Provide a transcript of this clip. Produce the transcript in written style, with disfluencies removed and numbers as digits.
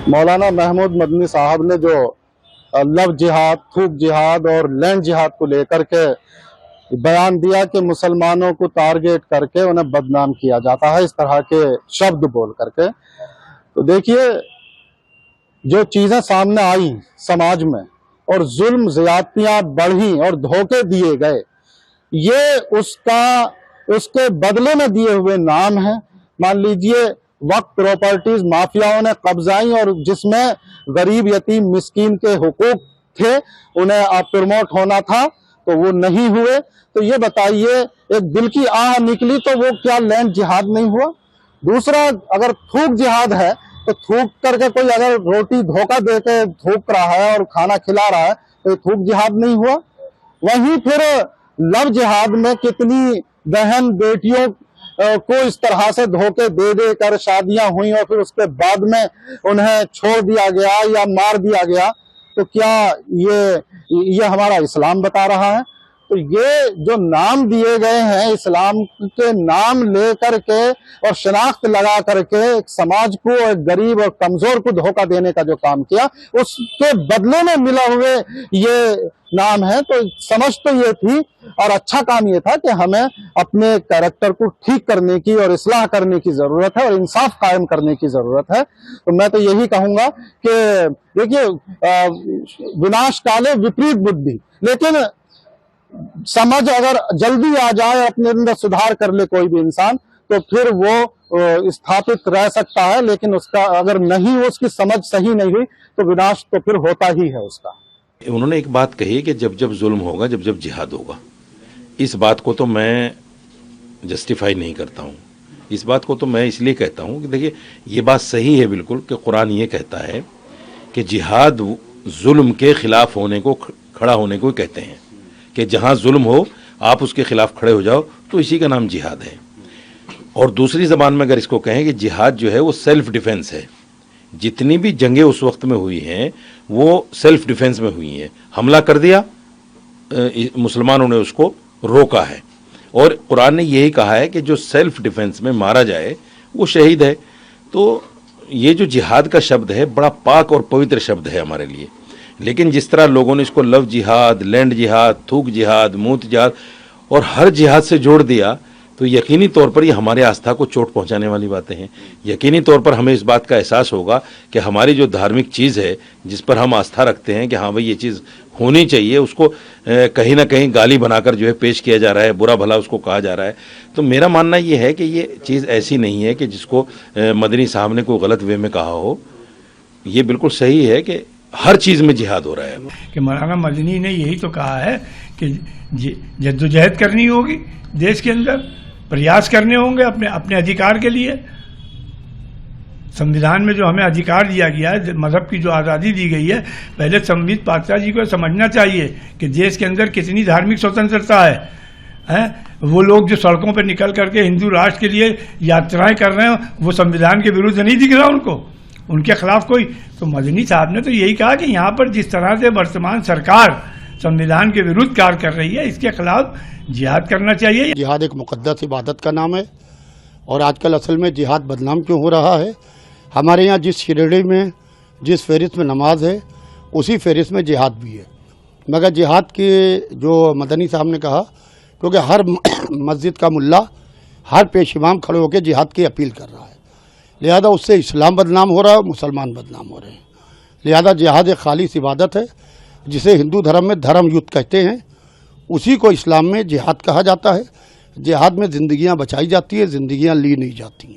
मौलाना महमूद मदनी साहब ने जो लव जिहाद, थूक जिहाद और लैंड जिहाद को लेकर के बयान दिया कि मुसलमानों को टारगेट करके उन्हें बदनाम किया जाता है, इस तरह के शब्द बोल करके, तो देखिए जो चीजें सामने आई समाज में और जुल्म ज्यादतियां बढ़ी और धोखे दिए गए, ये उसके बदले में दिए हुए नाम है। मान लीजिए वक्त प्रॉपर्टीज माफियाओं ने कब्जाई और जिसमें गरीब यतीम मिस्कीन के हुकूक थे, उन्हें प्रमोट होना था तो वो नहीं हुए। तो ये बताइए, एक दिल की आह निकली तो वो क्या लैंड जिहाद नहीं हुआ? दूसरा, अगर थूक जिहाद है तो थूक करके कोई अगर रोटी धोखा देके थूक रहा है और खाना खिला रहा है तो ये थूक जिहाद नहीं हुआ? वहीं फिर लव जिहाद में कितनी बहन बेटियों को इस तरह से धोखे दे दे कर शादियां हुई और फिर उसके बाद में उन्हें छोड़ दिया गया या मार दिया गया। तो क्या ये हमारा इस्लाम बता रहा है? तो ये जो नाम दिए गए हैं, इस्लाम के नाम ले करके और शनाख्त लगा करके एक समाज को, एक गरीब और कमजोर को धोखा देने का जो काम किया, उसके बदले में मिला हुए ये नाम है। तो समझ तो ये थी और अच्छा काम ये था कि हमें अपने कैरेक्टर को ठीक करने की और इस्लाह करने की जरूरत है और इंसाफ कायम करने की जरूरत है। तो मैं तो यही कहूंगा कि देखिए, विनाश काले विपरीत बुद्धि, लेकिन समझ अगर जल्दी आ जाए, अपने अंदर सुधार कर ले कोई भी इंसान, तो फिर वो स्थापित रह सकता है। लेकिन उसका अगर नहीं, उसकी समझ सही नहीं हुई तो विनाश तो फिर होता ही है उसका। उन्होंने एक बात कही कि जब जब जुल्म होगा, जब जब जिहाद होगा, इस बात को तो मैं जस्टिफाई नहीं करता हूँ। इस बात को तो मैं इसलिए कहता हूँ कि देखिए, ये बात सही है बिल्कुल कि कुरान ये कहता है कि जिहाद जुल्म के खिलाफ होने को, खड़ा होने को कहते हैं, कि जहाँ जुल्म हो आप उसके खिलाफ खड़े हो जाओ, तो इसी का नाम जिहाद है। और दूसरी ज़बान में अगर इसको कहें कि जिहाद जो है वो सेल्फ डिफेंस है। जितनी भी जंगें उस वक्त में हुई हैं वो सेल्फ डिफेंस में हुई हैं। हमला कर दिया, मुसलमानों ने उसको रोका है, और कुरान ने यही कहा है कि जो सेल्फ डिफेंस में मारा जाए वो शहीद है। तो ये जो जिहाद का शब्द है बड़ा पाक और पवित्र शब्द है हमारे लिए। लेकिन जिस तरह लोगों ने इसको लव जिहाद, लैंड जिहाद, थूक जिहाद, मूत जिहाद और हर जिहाद से जोड़ दिया, तो यकीनी तौर पर ये हमारे आस्था को चोट पहुंचाने वाली बातें हैं। यकीनी तौर पर हमें इस बात का एहसास होगा कि हमारी जो धार्मिक चीज़ है, जिस पर हम आस्था रखते हैं कि हाँ भाई ये चीज़ होनी चाहिए, उसको कहीं ना कहीं गाली बनाकर जो है पेश किया जा रहा है, बुरा भला उसको कहा जा रहा है। तो मेरा मानना ये है कि ये चीज़ ऐसी नहीं है कि जिसको मदनी साहब ने कोई गलत वे में कहा हो। ये बिल्कुल सही है कि हर चीज़ में जिहाद हो रहा है। कि मौलाना मदनी ने यही तो कहा है कि जद्दोजहद करनी होगी, देश के अंदर प्रयास करने होंगे अपने अधिकार के लिए। संविधान में जो हमें अधिकार दिया गया है, मजहब की जो आज़ादी दी गई है, पहले संबित पातशाह जी को समझना चाहिए कि देश के अंदर कितनी धार्मिक स्वतंत्रता है। वो लोग जो सड़कों पर निकल करके हिंदू राष्ट्र के लिए यात्राएं कर रहे हैं, वो संविधान के विरुद्ध नहीं दिख रहा उनको, उनके खिलाफ कोई। तो मदनी साहब ने तो यही कहा कि यहाँ पर जिस तरह से वर्तमान सरकार संविधान के विरुद्ध कार्य कर रही है, इसके खिलाफ जिहाद करना चाहिए। जिहाद एक मुकद्दस इबादत का नाम है और आजकल असल में जिहाद बदनाम क्यों हो रहा है? हमारे यहाँ जिस श्रेणी में, जिस फहरिस्त में नमाज है, उसी फहरिस्त में जिहाद भी है। मगर जिहाद के जो मदनी साहब ने कहा, क्योंकि हर मस्जिद का मुल्ला, हर पेश इमाम खड़े होकर जिहाद की अपील कर रहा है, लिहाजा उससे इस्लाम बदनाम हो रहा है और मुसलमान बदनाम हो रहे हैं। लिहाजा जिहाद एक खालिस इबादत है, जिसे हिंदू धर्म में धर्म युद्ध कहते हैं, उसी को इस्लाम में जिहाद कहा जाता है। जिहाद में ज़िंदगियां बचाई जाती है, ज़िंदगियां ली नहीं जाती।